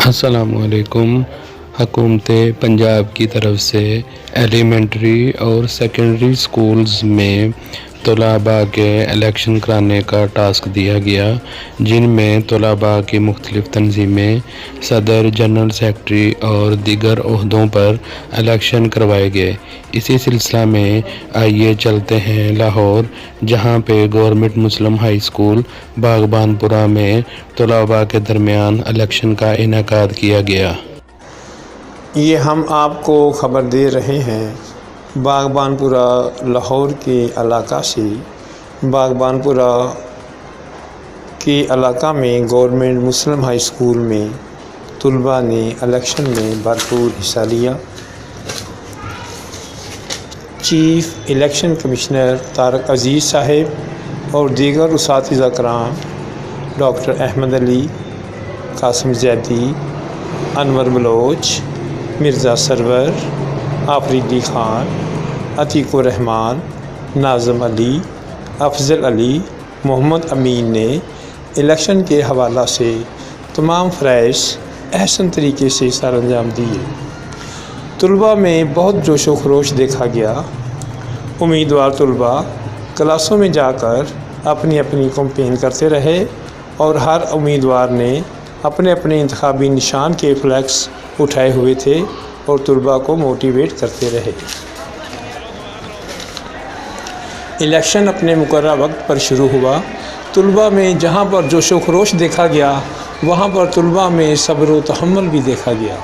السلام علیکم۔ حکومت پنجاب کی طرف سے ایلیمنٹری اور سیکنڈری سکولز میں طلباء کے الیکشن کرانے کا ٹاسک دیا گیا، جن میں طلباء کی مختلف تنظیمیں صدر، جنرل سیکرٹری اور دیگر عہدوں پر الیکشن کروائے گئے۔ اسی سلسلہ میں آئیے چلتے ہیں لاہور، جہاں پہ گورنمنٹ مسلم ہائی اسکول باغبان پورہ میں طلباء کے درمیان الیکشن کا انعقاد کیا گیا۔ یہ ہم آپ کو خبر دے رہے ہیں باغبان پورہ لاہور کے علاقہ سے۔ باغبان پورہ کے علاقہ میں گورنمنٹ مسلم ہائی اسکول میں طلباء نے الیکشن میں بھرپور حصہ لیا۔ چیف الیکشن کمشنر طارق عزیز صاحب اور دیگر اساتذہ کرام، ڈاکٹر احمد علی، قاسم زیدی، انور بلوچ، مرزا سرور، آفریدی خان، عتیق الرحمان، ناظم علی، افضل علی، محمد امین نے الیکشن کے حوالہ سے تمام فرائض احسن طریقے سے سر انجام دیے۔ طلباء میں بہت جوش و خروش دیکھا گیا۔ امیدوار طلباء کلاسوں میں جا کر اپنی اپنی کیمپین کرتے رہے اور ہر امیدوار نے اپنے اپنے انتخابی نشان کے فلیکس اٹھائے ہوئے تھے اور طلباء کو موٹیویٹ کرتے رہے۔ الیکشن اپنے مقررہ وقت پر شروع ہوا۔ طلباء میں جہاں پر جوش و خروش دیکھا گیا، وہاں پر طلباء میں صبر و تحمل بھی دیکھا گیا۔